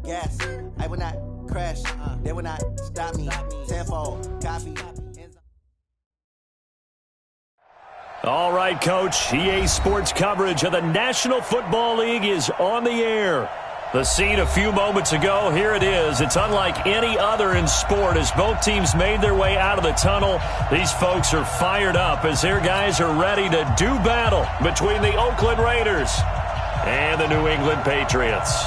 gas. I will not crash. They will not stop me. Tenfold, copy. All right, Coach. EA Sports coverage of the National Football League is on the air. The scene a few moments ago, here it is. It's unlike any other in sport as both teams made their way out of the tunnel. These folks are fired up as their guys are ready to do battle between the Oakland Raiders and the New England Patriots.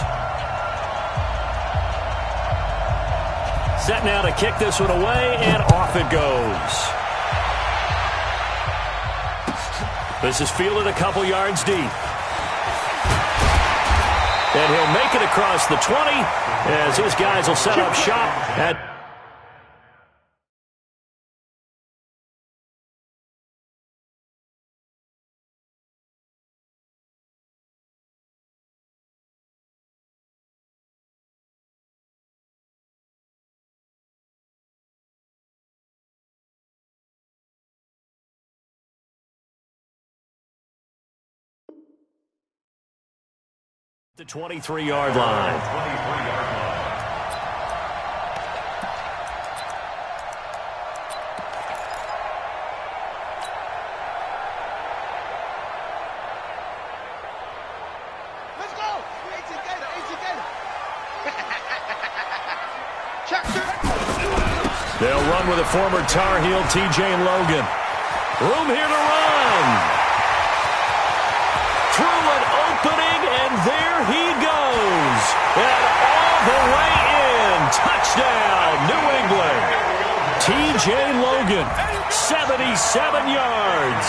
Set now to kick this one away, and off it goes. This is fielded a couple yards deep. And he'll make it across the 20 as his guys will set up shop at the 23-yard line. Let's go! They'll run with a former Tar Heel, T.J. Logan. Room here to run. Through an opening, and there he goes. And all the way in. Touchdown, New England. T.J. Logan, 77 yards.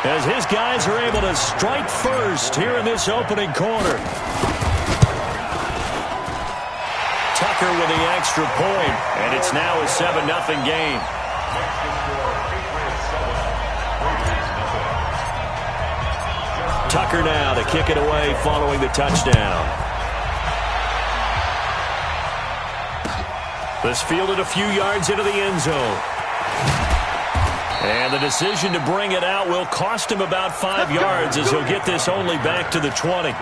As his guys are able to strike first here in this opening quarter. Tucker with the extra point, and it's now a 7-0 game. Tucker now to kick it away following the touchdown. This fielded a few yards into the end zone. And the decision to bring it out will cost him about 5 yards as he'll get this only back to the 20.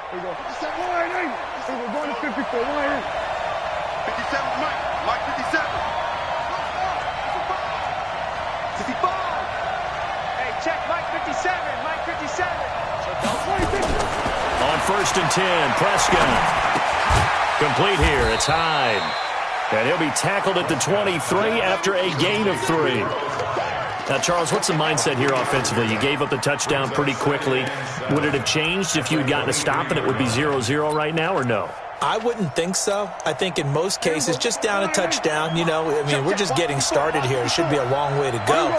Here we go. 57 line, hey. We're going to 54 line. 57, Mike 57. 55. Hey, check Mike 57. Mike 57. On 1st and 10, Prescott. Complete here. It's Hyde. And he'll be tackled at the 23 after a gain of 3. Now, Charles, what's the mindset here offensively? You gave up the touchdown pretty quickly. Would it have changed if you had gotten a stop and it would be 0-0 right now, or no? I wouldn't think so. I think in most cases, just down a touchdown, we're just getting started here. It should be a long way to go.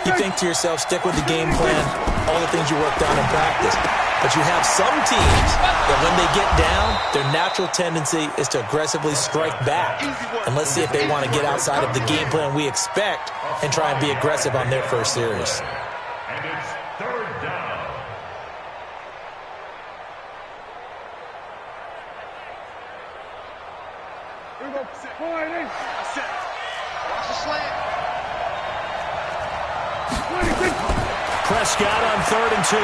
You think to yourself, stick with the game plan, all the things you worked on in practice. But you have some teams that when they get down, their natural tendency is to aggressively strike back. And let's see if they want to get outside of the game plan we expect and try and be aggressive on their first series. And it's 3rd down. Here we go. Line, hey. Watch the slant. Prescott on 3rd and 2.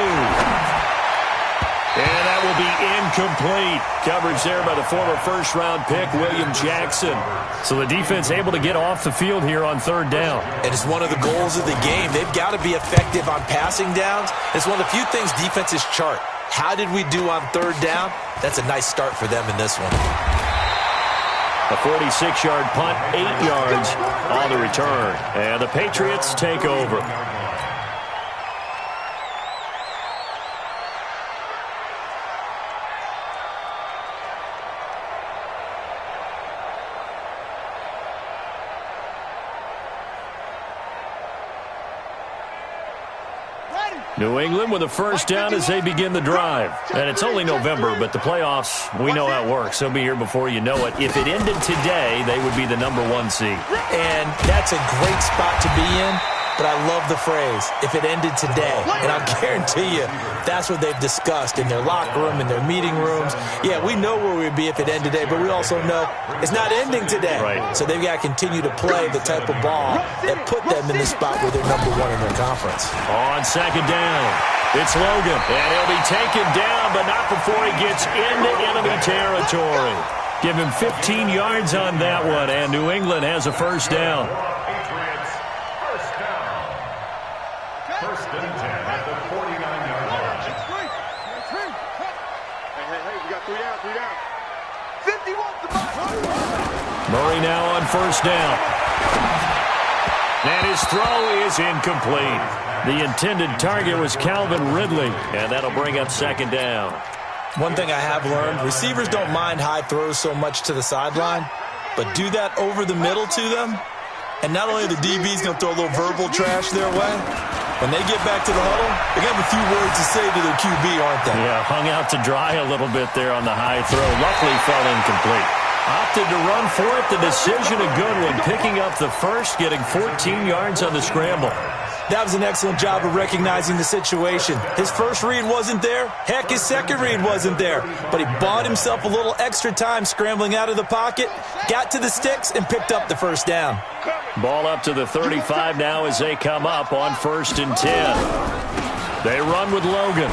And that will be incomplete. Coverage there by the former first-round pick, William Jackson. So the defense able to get off the field here on 3rd down. And it's one of the goals of the game. They've got to be effective on passing downs. It's one of the few things defenses chart. How did we do on 3rd down? That's a nice start for them in this one. A 46-yard punt, 8 yards on the return. And the Patriots take over. New England with a first down as they begin the drive. And it's only November, but the playoffs, we know how it works. They'll be here before you know it. If it ended today, they would be the #1 seed. And that's a great spot to be in. but I love the phrase, if it ended today. And I'll guarantee you that's what they've discussed in their locker room, in their meeting rooms. Yeah, we know where we'd be if it ended today, but we also know it's not ending today. Right. So they've got to continue to play the type of ball that put them in the spot where they're #1 in their conference. On second down, it's Logan, and he'll be taken down, but not before he gets into enemy territory. Give him 15 yards on that one, and New England has a first down. Patriots, first down. First and 10 at the 49-yard line. Hey, we got 3 down. 51 to Murray now on first down. And his throw is incomplete. The intended target was Calvin Ridley, and that'll bring up second down. One thing I have learned, receivers don't mind high throws so much to the sideline, but do that over the middle to them, and not only are the DBs going to throw a little verbal trash their way, when they get back to the huddle, they're going to have a few words to say to their QB, aren't they? Yeah, hung out to dry a little bit there on the high throw. Luckily fell incomplete. Opted to run for it. The decision a good one, picking up the first, getting 14 yards on the scramble. That was an excellent job of recognizing the situation. His first read wasn't there. Heck, his second read wasn't there. But he bought himself a little extra time scrambling out of the pocket, got to the sticks, and picked up the first down. Ball up to the 35 now as they come up on first and 10. They run with Logan.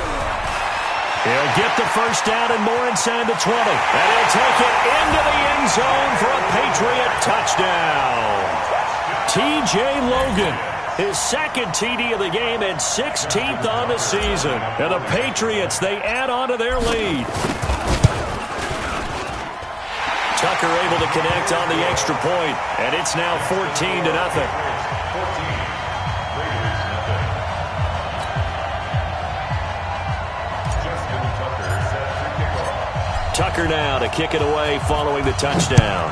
He'll get the first down and more inside the 20. And he'll take it into the end zone for a Patriot touchdown. T.J. Logan, his second TD of the game and 16th on the season. And the Patriots, they add on to their lead. Tucker able to connect on the extra point, and it's now 14-0. Tucker now to kick it away following the touchdown.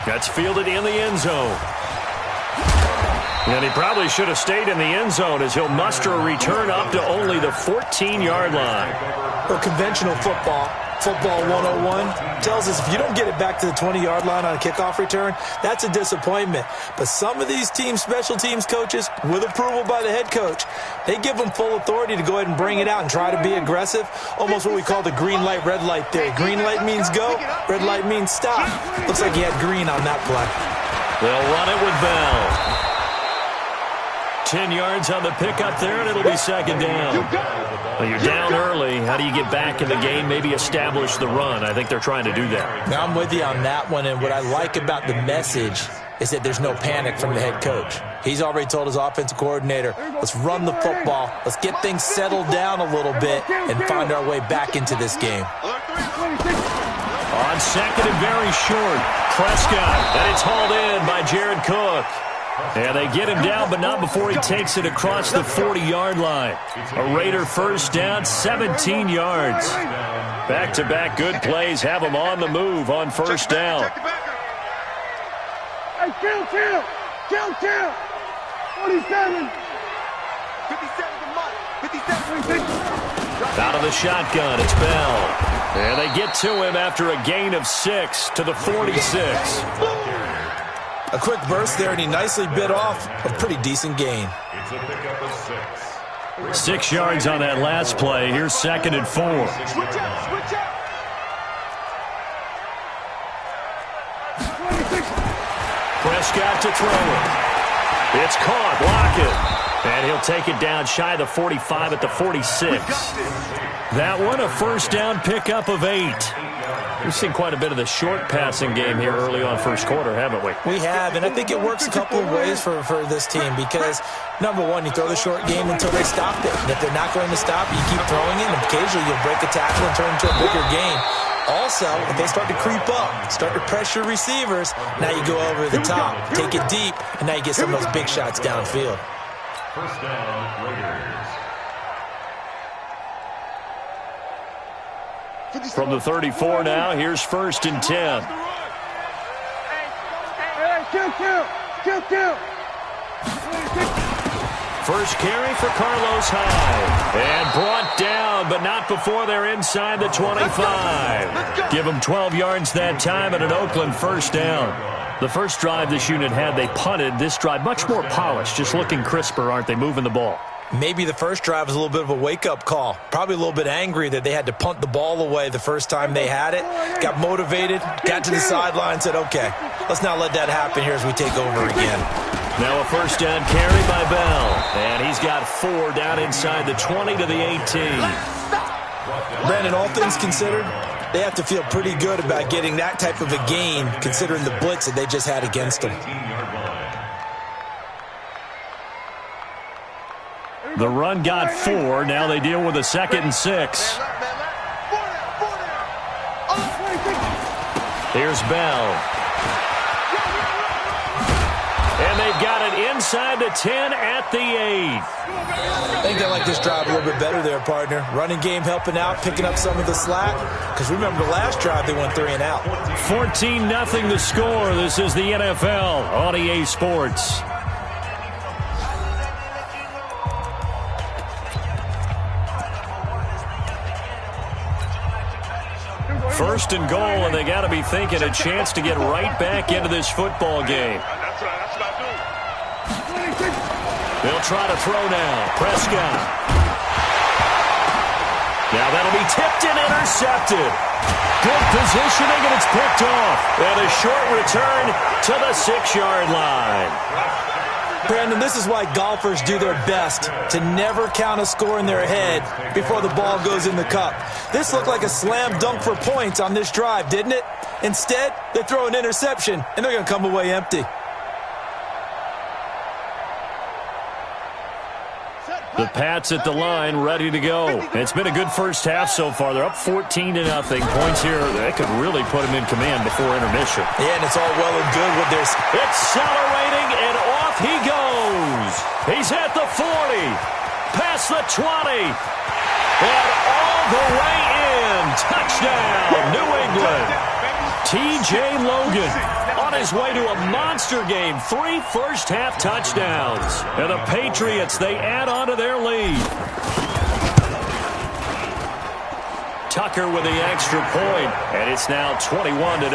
That's fielded in the end zone. And he probably should have stayed in the end zone as he'll muster a return up to only the 14-yard line. Or conventional football 101, tells us if you don't get it back to the 20-yard line on a kickoff return, that's a disappointment. But some of these special teams coaches, with approval by the head coach, they give them full authority to go ahead and bring it out and try to be aggressive, almost what we call the green light, red light theory. Green light means go, red light means stop. Looks like he had green on that play. They'll run it with Bell. 10 yards on the pickup there, and it'll be second down. Well, you're down early. How do you get back in the game, maybe establish the run? I think they're trying to do that. Now, I'm with you on that one, and what I like about the message is that there's no panic from the head coach. He's already told his offensive coordinator, let's run the football, let's get things settled down a little bit, and find our way back into this game. On second and very short, Prescott, and it's hauled in by Jared Cook. And they get him down, but not before he takes it across the 40-yard line. A Raider first down, 17 yards. Back-to-back good plays have him on the move on first down. Hey, kill! 47! 57 to Mike. 57. Out of the shotgun, it's Bell. And they get to him after a gain of 6 to the 46. A quick burst there, and he nicely bit off a pretty decent gain. It's a pickup of 6. 6 yards on that last play. Here's second and 4. Switch out! Prescott to throw it. It's caught, Lockett. And he'll take it down shy of the 45 at the 46. That one, a first down pickup of 8. We've seen quite a bit of the short passing game here early on first quarter, haven't we? We have, and I think it works a couple of ways for this team because, number one, you throw the short game until they stop it. And if they're not going to stop, you keep throwing it, and occasionally you'll break a tackle and turn into a bigger game. Also, if they start to creep up, start to pressure receivers, now you go over the top, take it deep, and now you get some of those big shots downfield. First down, Raiders. From the 34 now, here's first and 10. Hey, kill! First carry for Carlos Hyde. And brought down, but not before they're inside the 25. Give them 12 yards that time and an Oakland first down. The first drive this unit had, they punted. This drive, much more polished, just looking crisper, aren't they, moving the ball? Maybe the first drive was a little bit of a wake-up call. Probably a little bit angry that they had to punt the ball away the first time they had it. Got motivated, got to the sideline, said, okay, let's not let that happen here as we take over again. Now a first down carry by Bell. And he's got 4 down inside the 20 to the 18. Brandon, all things considered, they have to feel pretty good about getting that type of a gain considering the blitz that they just had against them. The run got 4. Now they deal with a 2nd and 6. Here's Bell. And they've got it inside the 10 at the 8. I think they like this drive a little bit better there, partner. Running game helping out, picking up some of the slack. Because remember, the last drive they went 3 and out. 14-0 the score. This is the NFL on EA Sports. First and goal, and they got to be thinking a chance to get right back into this football game. They'll try to throw now. Prescott. Now that'll be tipped and intercepted. Good positioning, and it's picked off. And a short return to the 6-yard line. Brandon, this is why golfers do their best to never count a score in their head before the ball goes in the cup. This looked like a slam dunk for points on this drive, didn't it? Instead, they throw an interception, and they're going to come away empty. The Pats at the line, ready to go. It's been a good first half so far. They're up 14-0. Points here, they could really put them in command before intermission. Yeah, and it's all well and good with this. Accelerating, and off he goes. He's at the 40, past the 20, and all the way in. Touchdown, New England. T.J. Logan on his way to a monster game. 3 first-half touchdowns. And the Patriots, they add on to their lead. Tucker with the extra point, and it's now 21-0.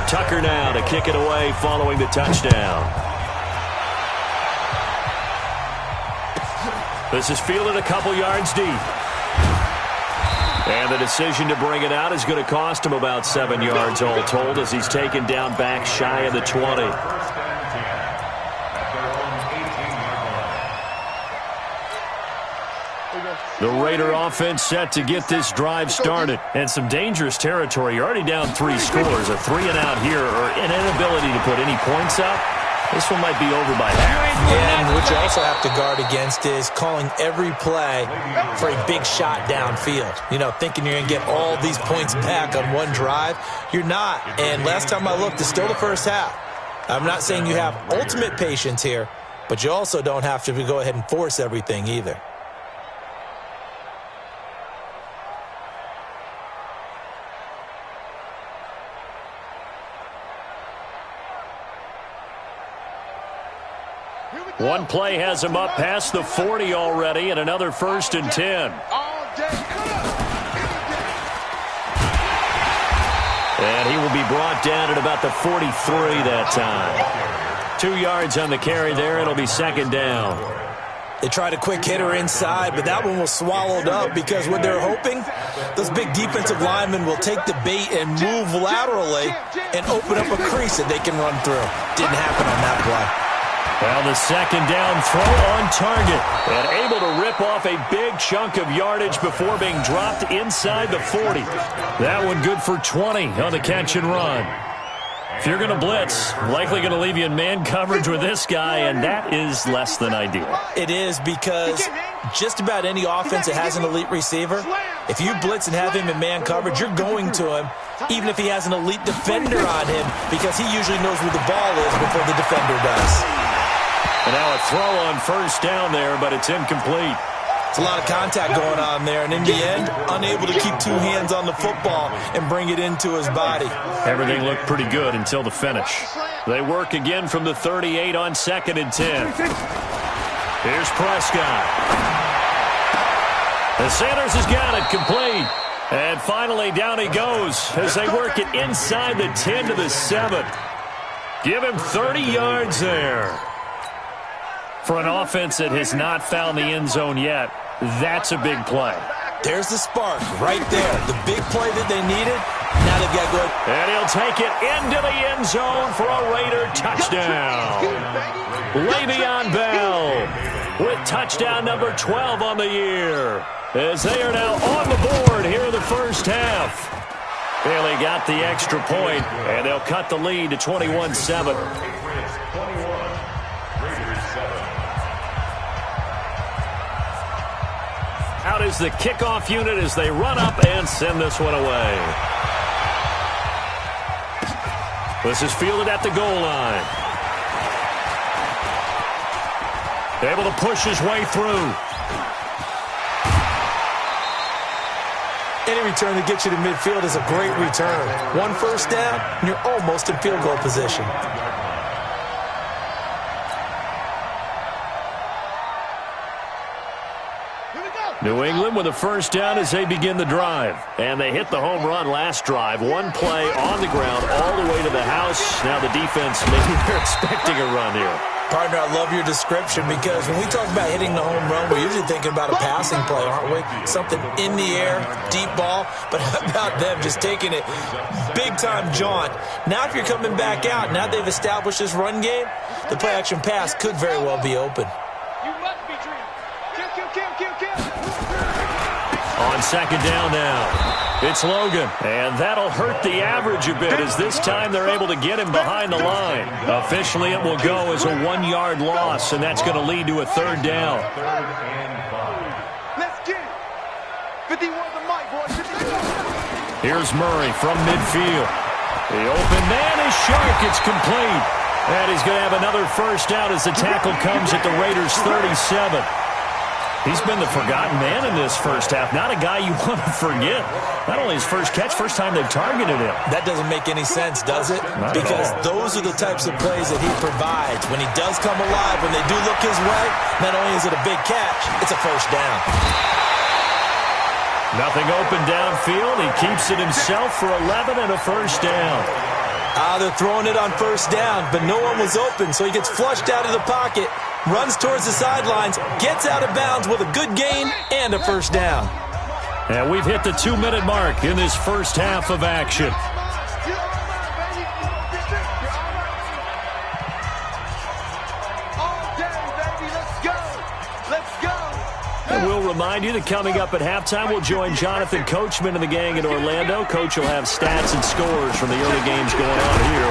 Tucker now to kick it away following the touchdown. This is fielded a couple yards deep. And the decision to bring it out is going to cost him about 7 yards all told as he's taken down back shy of the 20. The Raider offense set to get this drive started. And some dangerous territory. You're already down 3 scores. A 3-and-out here or an inability to put any points up. This one might be over by half. Yeah, and what you also have to guard against is calling every play for a big shot downfield. You know, thinking you're going to get all these points back on one drive. You're not. And last time I looked, it's still the first half. I'm not saying you have ultimate patience here, but you also don't have to go ahead and force everything either. One play has him up past the 40 already, and another 1st and 10. And he will be brought down at about the 43 that time. 2 yards on the carry there. It'll be 2nd down. They tried a quick hitter inside, but that one was swallowed up because what they're hoping, those big defensive linemen will take the bait and move laterally and open up a crease that they can run through. Didn't happen on that play. Well, the 2nd down throw on target. And able to rip off a big chunk of yardage before being dropped inside the 40. That one good for 20 on the catch and run. If you're going to blitz, likely going to leave you in man coverage with this guy, and that is less than ideal. It is because just about any offense that has an elite receiver, if you blitz and have him in man coverage, you're going to him, even if he has an elite defender on him, because he usually knows where the ball is before the defender does. And now a throw on 1st down there, but it's incomplete. It's a lot of contact going on there, and in the end, unable to keep 2 hands on the football and bring it into his body. Everything looked pretty good until the finish. They work again from the 38 on 2nd and 10. Here's Prescott. And Sanders has got it complete. And finally, down he goes as they work it inside the 10 to the 7. Give him 30 yards there. For an offense that has not found the end zone yet, that's a big play. There's the spark right there. The big play that they needed. Now they've got good. And he'll take it into the end zone for a Raider touchdown. Le'Veon Bell with touchdown number 12 on the year, as they are now on the board here in the first half. Bailey got the extra point, and they'll cut the lead to 21-7. Out is the kickoff unit as they run up and send this one away. This is fielded at the goal line. Able to push his way through. Any return that gets you to midfield is a great return. One first down, and you're almost in field goal position. New England with a first down as they begin the drive. And they hit the home run last drive. One play on the ground all the way to the house. Now the defense, maybe they're expecting a run here. Partner, I love your description because when we talk about hitting the home run, we're usually thinking about a passing play, aren't we? Something in the air, deep ball. But how about them just taking it big-time jaunt? Now if you're coming back out, now they've established this run game, the play-action pass could very well be open. You must be dreaming. Kill. On second down now, it's Logan. And that'll hurt the average a bit as this time they're able to get him behind the line. Officially, it will go as a 1-yard loss, and that's going to lead to a third down. Let's get it. 51 the mic, boys. 51. Here's Murray from midfield. The open man is Shark. It's complete. And he's going to have another first down as the tackle comes at the Raiders' 37. He's been the forgotten man in this first half. Not a guy you want to forget. Not only his first catch, first time they've targeted him. That doesn't make any sense, does it? Because those are the types of plays that he provides. When he does come alive, when they do look his way, not only is it a big catch, it's a first down. Nothing open downfield. He keeps it himself for 11 and a first down. They're throwing it on first down, but no one was open, so he gets flushed out of the pocket, runs towards the sidelines, gets out of bounds with a good gain and a first down. And we've hit the 2-minute mark in this first half of action. And we'll remind you that coming up at halftime, we'll join Jonathan Coachman and the gang in Orlando. Coach will have stats and scores from the early games going on here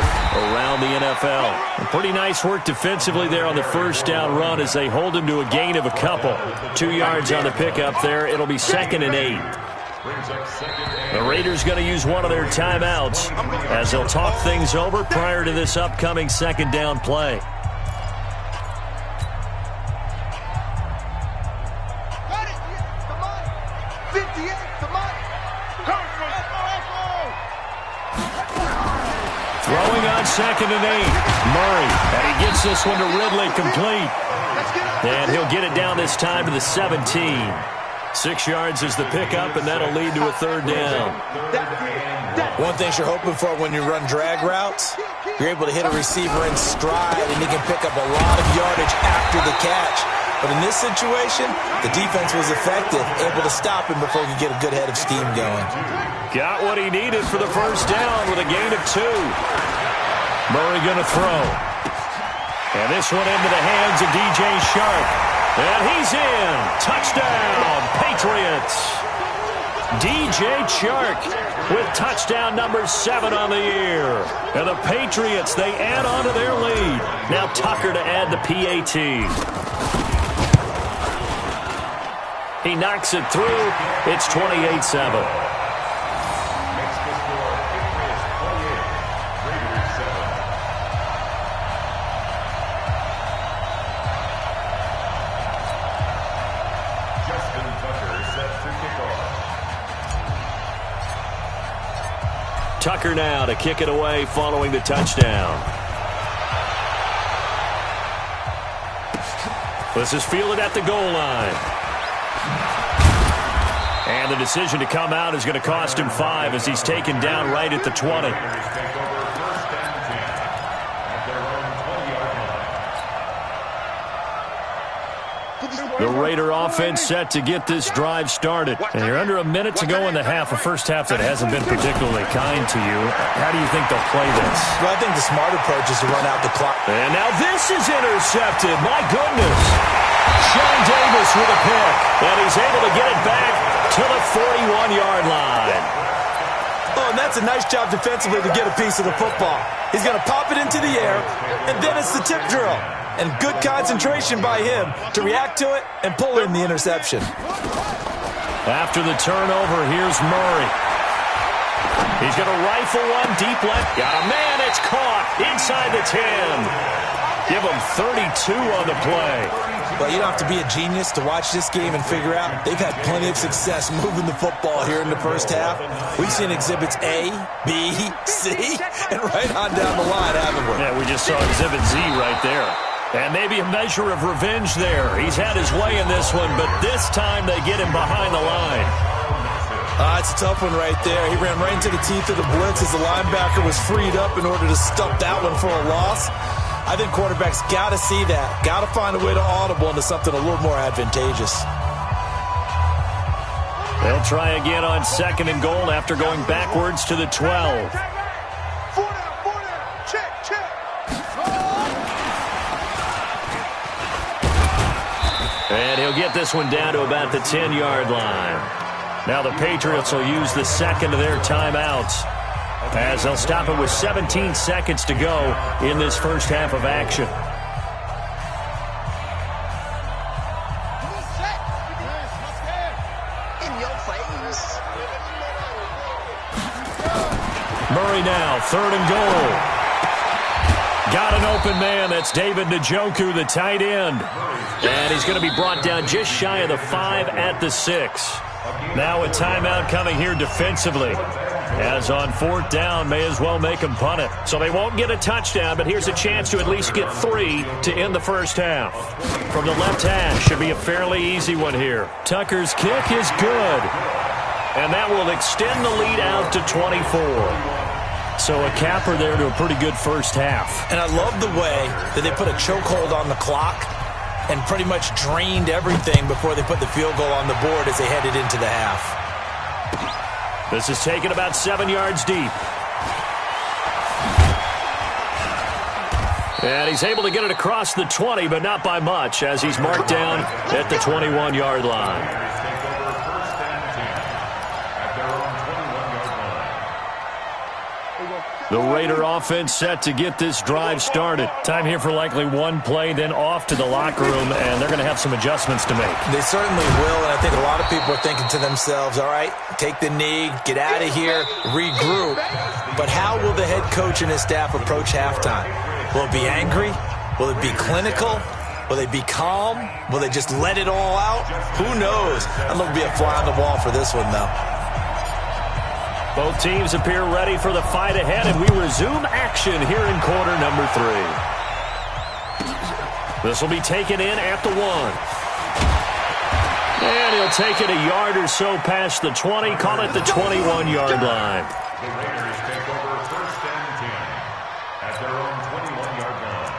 around the NFL. And pretty nice work defensively there on the first down run as they hold him to a gain of a couple. 2 yards on the pickup there. It'll be 2nd and 8. The Raiders going to use one of their timeouts as they'll talk things over prior to this upcoming second down play. Throwing on 2nd and 8. Murray, and he gets this one to Ridley complete. And he'll get it down this time to the 17. 6 yards is the pickup, and that'll lead to a third down. One thing you're hoping for when you run drag routes, you're able to hit a receiver in stride, and he can pick up a lot of yardage after the catch. But in this situation, the defense was effective, able to stop him before he could get a good head of steam going. Got what he needed for the first down with a gain of 2. Murray going to throw. And this one into the hands of DJ Shark. And he's in. Touchdown, Patriots. DJ Shark with touchdown number 7 on the year. And the Patriots, they add on to their lead. Now Tucker to add the PAT. He knocks it through. It's 28-7. Tucker now to kick it away following the touchdown. This is fielded at the goal line. And the decision to come out is going to cost him 5 as he's taken down right at the 20. The Raider offense set to get this drive started. And you're under a minute to go in the half, a first half that hasn't been particularly kind to you. How do you think they'll play this? Well, I think the smart approach is to run out the clock. And now this is intercepted. My goodness. Sean Davis with a pick. And he's able to get it back to the 41-yard line. Oh, and that's a nice job defensively to get a piece of the football. He's going to pop it into the air, and then it's the tip drill. And good concentration by him to react to it and pull in the interception. After the turnover, here's Murray. He's going to rifle one deep left. Got a man, it's caught inside the 10. Give him 32 on the play. Well, you don't have to be a genius to watch this game and figure out they've had plenty of success moving the football here in the first half. We've seen exhibits A, B, C, and right on down the line, haven't we? Yeah, we just saw exhibit Z right there. And maybe a measure of revenge there. He's had his way in this one, but this time they get him behind the line. It's a tough one right there. He ran right into the teeth of the blitz as the linebacker was freed up in order to stop that one for a loss. I think quarterbacks got to see that. Got to find a way to audible into something a little more advantageous. They'll try again on 2nd and goal after going backwards to the 12. And he'll get this one down to about the 10-yard line. Now the Patriots will use the second of their timeouts as they'll stop it with 17 seconds to go in this first half of action. Murray now, 3rd and goal. Got an open man. That's David Njoku, the tight end. And he's going to be brought down just shy of the 5 at the 6. Now a timeout coming here defensively. As on 4th down, may as well make them punt it. So they won't get a touchdown, but here's a chance to at least get 3 to end the first half. From the left hash, should be a fairly easy one here. Tucker's kick is good. And that will extend the lead out to 24. So a capper there to a pretty good first half. And I love the way that they put a chokehold on the clock and pretty much drained everything before they put the field goal on the board as they headed into the half. This is taken about 7 yards deep. And he's able to get it across the 20, but not by much, as he's marked down at the 21-yard line. The Raider offense set to get this drive started. Time here for likely one play, then off to the locker room, and they're going to have some adjustments to make. They certainly will, and I think a lot of people are thinking to themselves, all right, take the knee, get out of here, regroup. But how will the head coach and his staff approach halftime? Will it be angry? Will it be clinical? Will they be calm? Will they just let it all out? Who knows? I'd love to be a fly on the wall for this one, though. Both teams appear ready for the fight ahead, and we resume action here in quarter number 3. This will be taken in at the 1. And he'll take it a yard or so past the 20, call it the 21-yard line. The Raiders take over 1st and 10 at their own 21-yard line.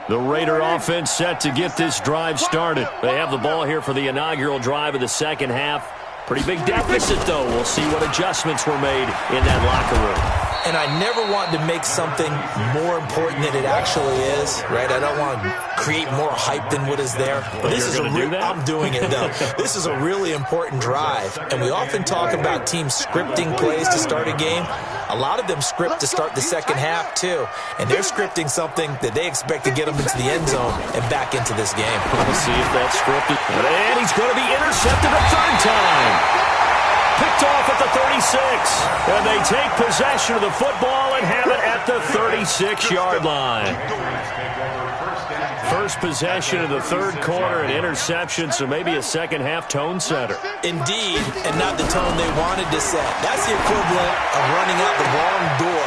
The Raider offense set to get this drive started. They have the ball here for the inaugural drive of the second half. Pretty big deficit, though. We'll see what adjustments were made in that locker room. And I never want to make something more important than it actually is, right? I don't want to create more hype than what is there. But this is I'm doing it, though. This is a really important drive. And we often talk about teams scripting plays to start a game. A lot of them script to start the second half, too. And they're scripting something that they expect to get them into the end zone and back into this game. We'll see if that's scripted. And he's going to be intercepted a 3rd time. Picked off at the 36. And they take possession of the football and have it at the 36-yard line. First possession of the 3rd quarter, an interception, so maybe a second half tone setter. Indeed, and not the tone they wanted to set. That's the equivalent of running out the wrong door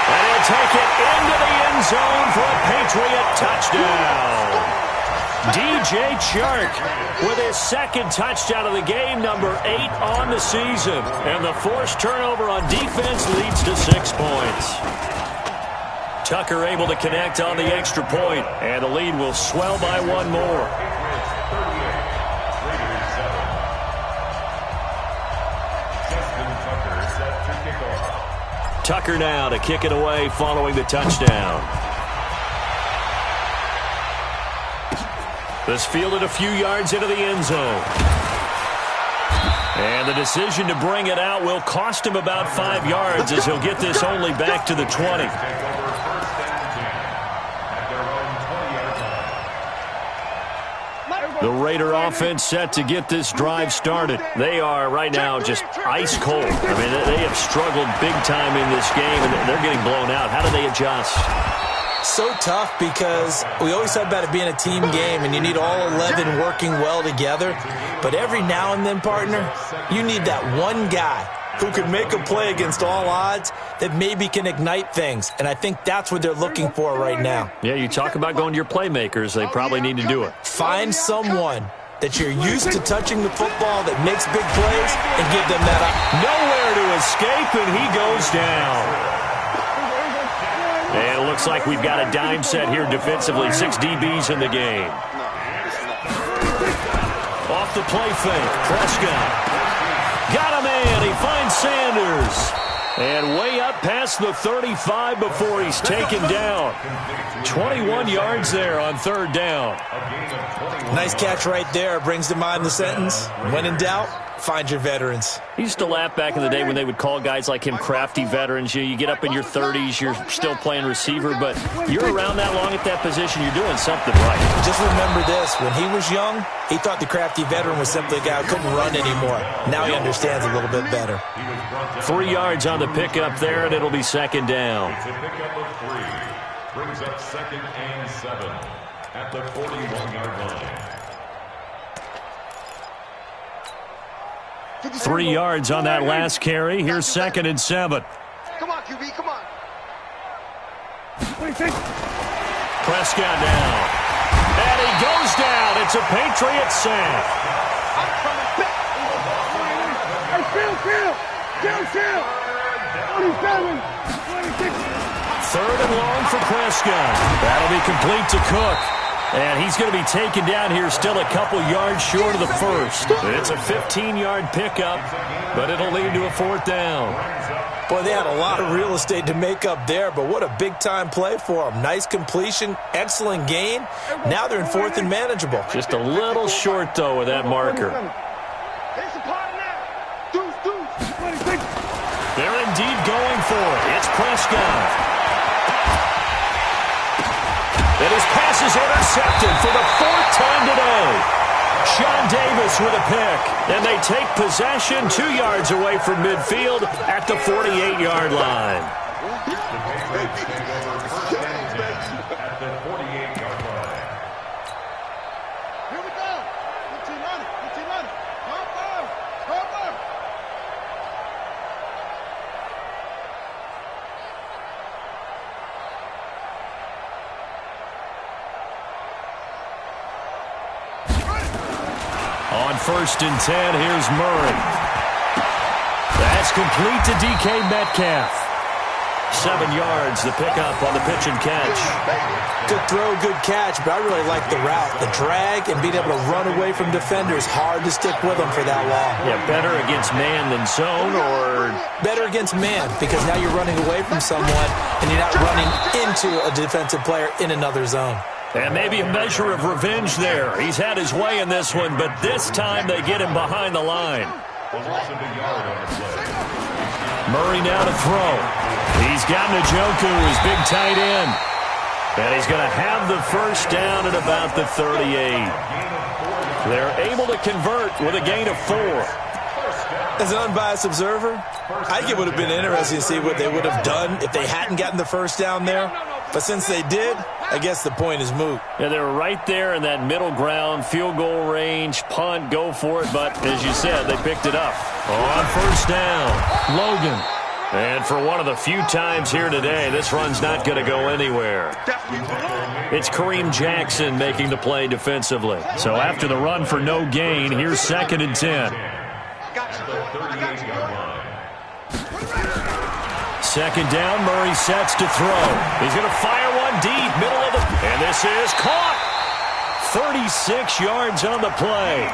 And he'll take it into the end zone for a Patriot touchdown. DJ Chark with his second touchdown of the game, number 8 on the season. And the forced turnover on defense leads to 6 points. Tucker able to connect on the extra point, and the lead will swell by 1 more. Tucker now to kick it away following the touchdown. This fielded a few yards into the end zone. And the decision to bring it out will cost him about 5 yards as he'll get this only back to the 20. The Raider offense set to get this drive started. They are right now just ice cold. I mean, they have struggled big time in this game, and they're getting blown out. How do they adjust? So tough because we always talk about it being a team game, and you need all 11 working well together. But every now and then, partner, you need that one guy who can make a play against all odds that maybe can ignite things. And I think that's what they're looking for right now. Yeah, you talk about going to your playmakers. They probably need to do it. Find someone that you're used to touching the football that makes big plays and give them that up. Nowhere to escape, and he goes down. And it looks like we've got a dime set here defensively. 6 DBs in the game. Off the play fake, Prescott. Got a man. He finds Sanders. And way up past the 35 before he's taken down. 21 yards there on 3rd down. Nice catch right there. Brings to mind the sentence, when in doubt, find your veterans. He used to laugh back in the day when they would call guys like him crafty veterans. You get up in your 30s, you're still playing receiver, but you're around that long at that position, you're doing something right. Just remember this, when he was young, he thought the crafty veteran was simply a guy who couldn't run anymore. Now he understands a little bit better. 3 yards on the pickup there, and it'll be 2nd down. It's a pickup of 3. Brings up 2nd and 7 at the 41-yard line. 3 yards on that last carry. Here's 2nd and 7. Come on, QB, come on. Prescott now. And he goes down. It's a Patriot sack. I'm coming back. Hey, Phil. 27, 26. 3rd and long for Prescott. That'll be complete to Cook. And he's going to be taken down here still a couple yards short of the first. It's a 15-yard pickup, but it'll lead to a 4th down. Boy, they had a lot of real estate to make up there, but what a big-time play for them. Nice completion, excellent gain. Now they're in 4th and manageable. Just a little short, though, with that marker. They're indeed going for it. It's Prescott. And his pass is intercepted for the 4th time today. Sean Davis with a pick. And they take possession 2 yards away from midfield at the 48-yard line. At the 48-yard line. Here we go. 15 on it. On 1st and 10, here's Murray. That's complete to DK Metcalf. 7 yards, the pickup on the pitch and catch. Good throw, good catch, but I really like the route. The drag and being able to run away from defenders. Hard to stick with them for that long. Yeah, better against man than zone, or better against man, because now you're running away from someone and you're not running into a defensive player in another zone. And maybe a measure of revenge there. He's had his way in this one, but this time they get him behind the line. Murray now to throw. He's got Njoku, his big tight end. And he's going to have the 1st down at about the 38. They're able to convert with a gain of 4. As an unbiased observer, I think it would have been interesting to see what they would have done if they hadn't gotten the 1st down there. But since they did, I guess the point is moot. Yeah, they were right there in that middle ground, field goal range, punt, go for it. But as you said, they picked it up. On 1st down, Logan. And for one of the few times here today, this run's not going to go anywhere. It's Kareem Jackson making the play defensively. So after the run for no gain, here's 2nd and 10. Second down, Murray sets to throw. He's going to fire one deep, middle of the... And this is caught. 36 yards on the play.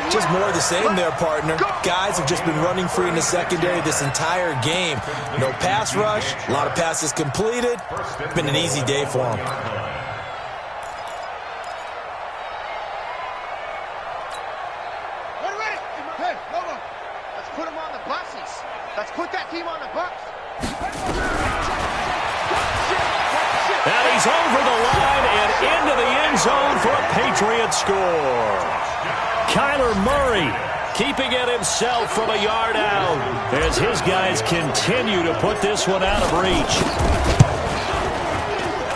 Just more of the same there, partner. Guys have just been running free in the secondary this entire game. No pass rush, a lot of passes completed. It's been an easy day for them. Hey, hold on. Let's put them on the buses. Let's put that team on the bus. And he's over the line and into the end zone for a Patriot score. Kyler Murray keeping it himself from a yard out as his guys continue to put this one out of reach.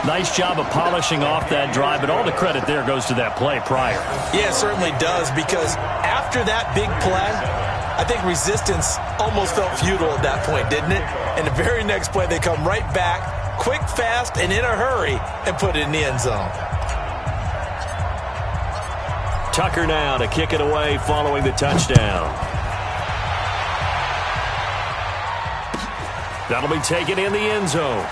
Nice job of polishing off that drive, but all the credit there goes to that play prior. Yeah, it certainly does, because after that big play, I think resistance almost felt futile at that point, didn't it? And the very next play, they come right back, quick, fast, and in a hurry, and put it in the end zone. Tucker now to kick it away following the touchdown. That'll be taken in the end zone.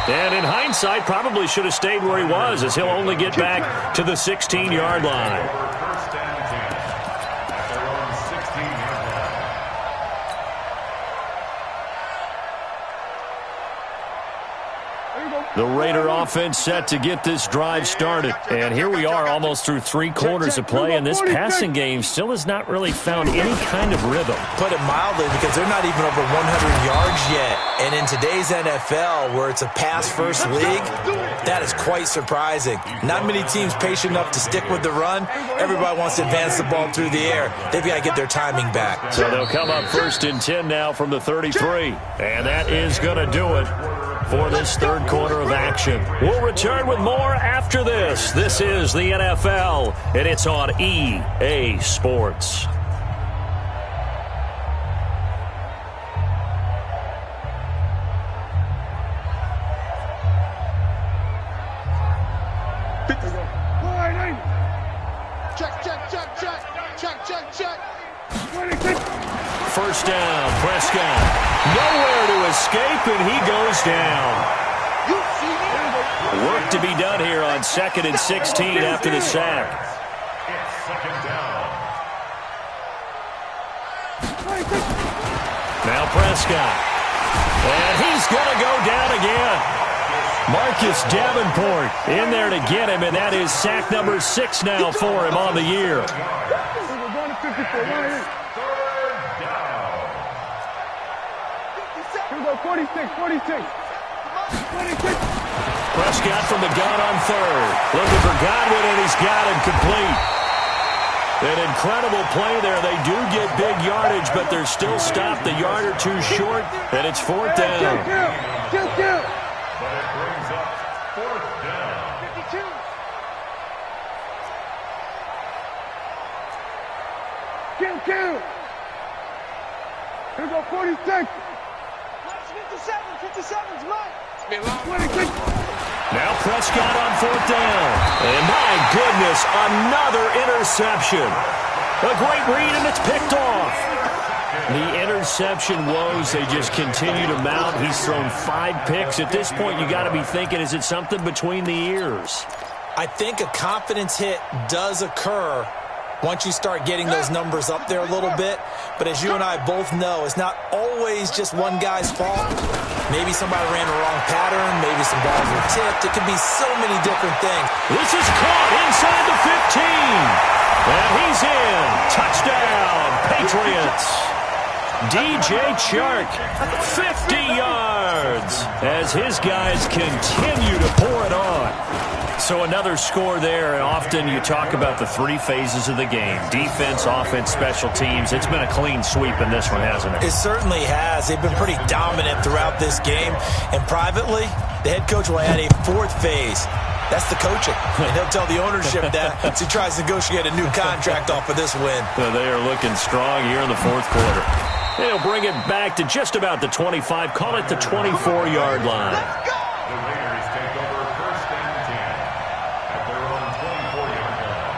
And in hindsight, probably should have stayed where he was, as he'll only get back to the 16-yard line. The Raider offense set to get this drive started. And here we are almost through 3 quarters of play, and this passing game still has not really found any kind of rhythm. Put it mildly, because they're not even over 100 yards yet. And in today's NFL, where it's a pass-first league, that is quite surprising. Not many teams patient enough to stick with the run. Everybody wants to advance the ball through the air. They've got to get their timing back. So they'll come up 1st and 10 now from the 33. And that is going to do it for this 3rd quarter of action. We'll return with more after this. This is the NFL, and it's on EA Sports. Check. 1st down, Prescott. Nowhere to escape, and he goes down. Work to be done here on 2nd and 16 after the sack. It's 2nd down. Now Prescott. And he's going to go down again. Marcus Davenport in there to get him, and that is sack number 6 now for him on the year. We're going to 54. 46. Prescott from the gun on 3rd. Looking for Godwin, and he's got him complete. An incredible play there. They do get big yardage, but they're still stopped a yard or 2 short, and it's 4th down. Kill. But it brings up 4th down. 52. Kill. Here we go, 46. 57's mine. Now Prescott on 4th down. And my goodness, another interception. A great read, and it's picked off. The interception woes, they just continue to mount. He's thrown 5 picks. At this point, you got to be thinking, is it something between the ears? I think a confidence hit does occur once you start getting those numbers up there a little bit. But as you and I both know, it's not always just one guy's fault. Maybe somebody ran the wrong pattern. Maybe some balls were tipped. It could be so many different things. This is caught inside the 15. And he's in. Touchdown, Patriots. DJ Chark, 50 yards as his guys continue to pour it on. So another score there, and often you talk about the 3 phases of the game. Defense, offense, special teams. It's been a clean sweep in this one, hasn't it? It certainly has. They've been pretty dominant throughout this game. And privately, the head coach will add a 4th phase. That's the coaching. And he'll tell the ownership that as he tries to negotiate a new contract off of this win. So they are looking strong here in the 4th quarter. They'll bring it back to just about the 25. Call it the 24-yard line. The Raiders take over 1st and 10 at their own 24-yard line.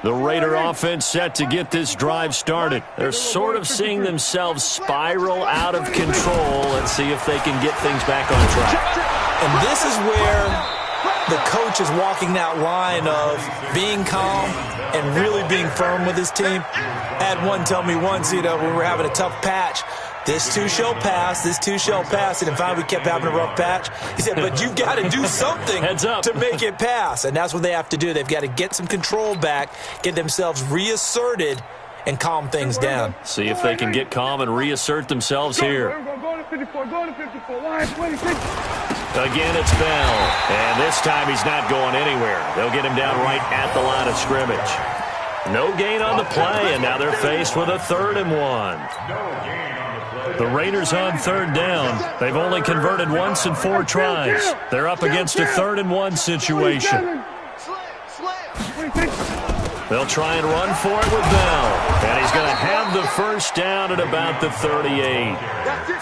The Raider offense set to get this drive started. They're sort of seeing themselves spiral out of control. Let's see if they can get things back on track. And this is where the coach is walking that line of being calm and really being firm with his team. I had one tell me once, when we were having a tough patch, this too shall pass, this too shall pass. And finally, we kept having a rough patch. He said, but you've got to do something to make it pass. And that's what they have to do. They've got to get some control back, get themselves reasserted, and calm things down. See if they can get calm and reassert themselves here. Again, it's Bell. And this time he's not going anywhere. They'll get him down right at the line of scrimmage. No gain on the play, and now they're faced with a 3rd and 1. The Raiders on 3rd down. They've only converted once in 4 tries. They're up against a 3rd and 1 situation. They'll try and run for it with Bell. And he's going to have the 1st down at about the 38.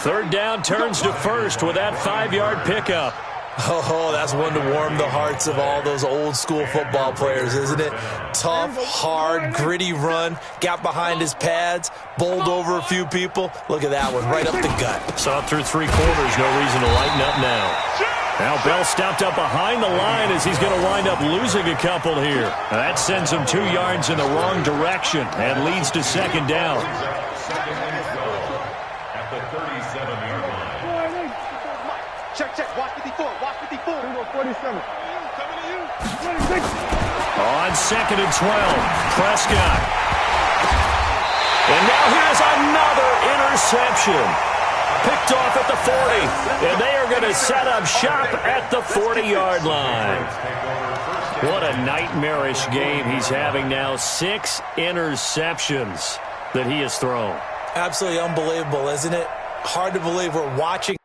3rd down turns to 1st with that 5-yard pickup. Oh, that's one to warm the hearts of all those old-school football players, isn't it? Tough, hard, gritty run. Got behind his pads, bowled over a few people. Look at that one, right up the gut. Saw it through 3 quarters. No reason to lighten up now. Now Bell stopped up behind the line as he's going to wind up losing a couple here. That sends him 2 yards in the wrong direction and leads to 2nd down. At the 37-yard line. Check, watch 54, watch 54. 47. On 2nd and 12, Prescott. And now here's another interception. Picked off at the 40. And they are going to set up shop at the 40-yard line. What a nightmarish game he's having now. 6 interceptions that he has thrown. Absolutely unbelievable, isn't it? Hard to believe we're watching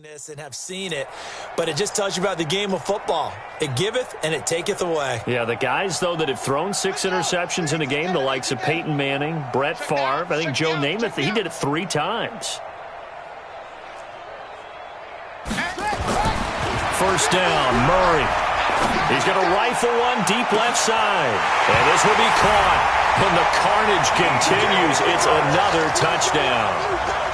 this and have seen it, but it just tells you about the game of football. It giveth and it taketh away. Yeah, the guys, though, that have thrown 6 interceptions in a game, the likes of Peyton Manning, Brett Favre, I think Joe Namath, he did it 3 times. 1st down, Murray. He's going to rifle one deep left side, and this will be caught, and the carnage continues. It's another touchdown.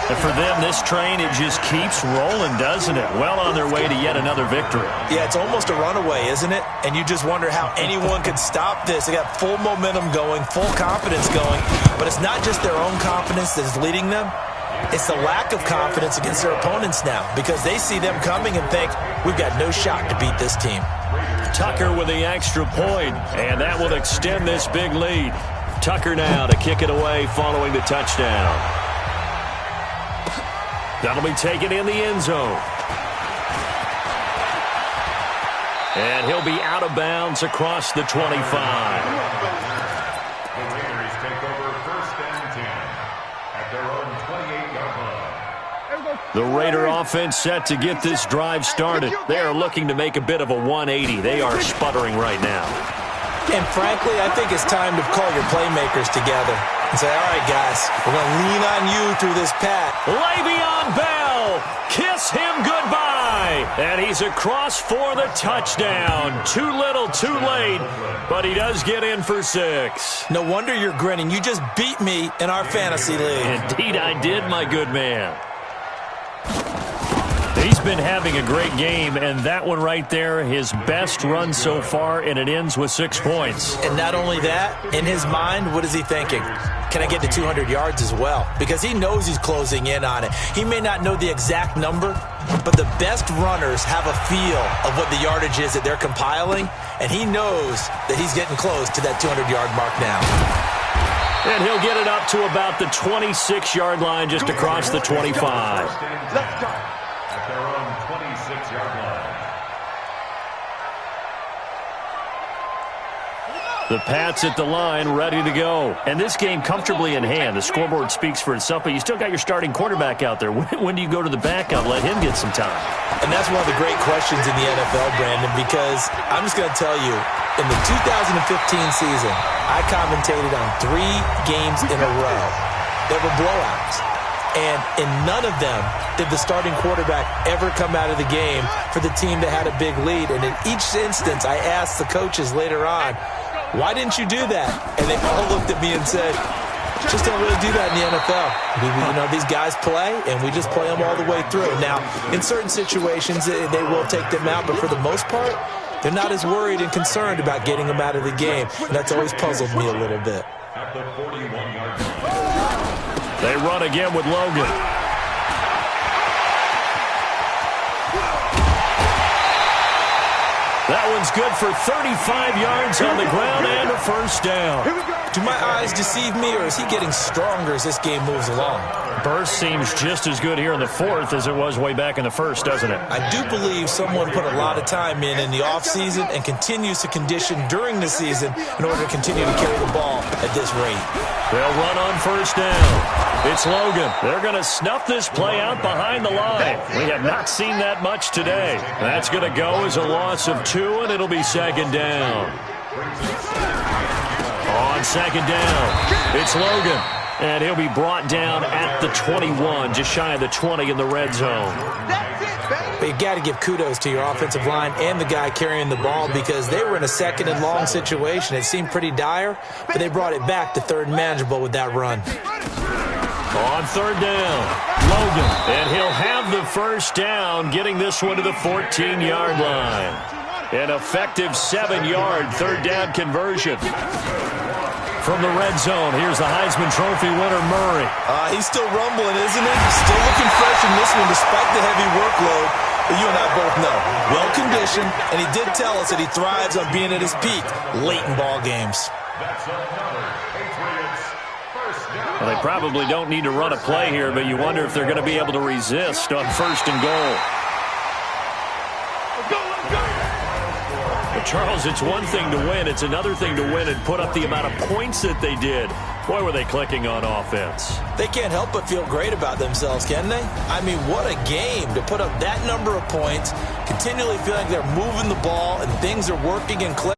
And for them, this train, it just keeps rolling, doesn't it? Well on their way to yet another victory. Yeah, it's almost a runaway, isn't it? And you just wonder how anyone could stop this. They got full momentum going, full confidence going. But it's not just their own confidence that's leading them. It's the lack of confidence against their opponents now because they see them coming and think, we've got no shot to beat this team. Tucker with the extra point, and that will extend this big lead. Tucker now to kick it away following the touchdown. That'll be taken in the end zone. And he'll be out of bounds across the 25. The Raiders take over 1st and 10 at their own 28-yard line. The Raider offense set to get this drive started. They are looking to make a bit of a 180. They are sputtering right now. And frankly, I think it's time to call your playmakers together and say, all right, guys, we're going to lean on you through this pat. Le'Veon Bell, kiss him goodbye. And he's across for the touchdown. Too little, too late, but he does get in for 6. No wonder you're grinning. You just beat me in our fantasy league. Indeed I did, my good man. He's been having a great game, and that one right there, his best run so far, and it ends with 6 points. And not only that, in his mind, what is he thinking? Can I get to 200 yards as well? Because he knows he's closing in on it. He may not know the exact number, but the best runners have a feel of what the yardage is that they're compiling, and he knows that he's getting close to that 200-yard mark now. And he'll get it up to about the 26-yard line just across the 25. At their own 26. 36-yard line. The Pats at the line, ready to go. And this game comfortably in hand. The scoreboard speaks for itself, but you still got your starting quarterback out there. When do you go to the backup, let him get some time? And that's one of the great questions in the NFL, Brandon, because I'm just going to tell you, in the 2015 season, I commentated on 3 games in a row. They were blowouts. And in none of them did the starting quarterback ever come out of the game for the team that had a big lead. And in each instance, I asked the coaches later on, why didn't you do that? And they all looked at me and said, just don't really do that in the NFL. These guys play, and we just play them all the way through. Now, in certain situations, they will take them out, but for the most part, they're not as worried and concerned about getting them out of the game. And that's always puzzled me a little bit. At the 41-yard line. They run again with Logan. That one's good for 35 yards on the ground and a first down. Do my eyes deceive me, or is he getting stronger as this game moves along? Burst seems just as good here in the fourth as it was way back in the first, doesn't it? I do believe someone put a lot of time in the offseason and continues to condition during the season in order to continue to carry the ball at this rate. They'll run on first down. It's Logan. They're going to snuff this play out behind the line. We have not seen that much today. That's going to go as a loss of 2, and it'll be second down. On second down, it's Logan. And he'll be brought down at the 21, just shy of the 20 in the red zone. But you got to give kudos to your offensive line and the guy carrying the ball, because they were in a second and long situation. It seemed pretty dire, but they brought it back to third and manageable with that run. On third down, Logan, and he'll have the first down, getting this one to the 14-yard line. An effective 7-yard third down conversion. From the red zone, here's the Heisman Trophy winner, Murray. He's still rumbling, isn't he? Still looking fresh in this one despite the heavy workload. But you and I both know, well-conditioned, and he did tell us that he thrives on being at his peak late in ball games. That's another Patriots first down. Well, they probably don't need to run a play here, but you wonder if they're going to be able to resist on first and goal. Charles, it's one thing to win. It's another thing to win and put up the amount of points that they did. Boy, were they clicking on offense. They can't help but feel great about themselves, can they? I mean, what a game to put up that number of points, continually feeling like they're moving the ball and things are working and clicking.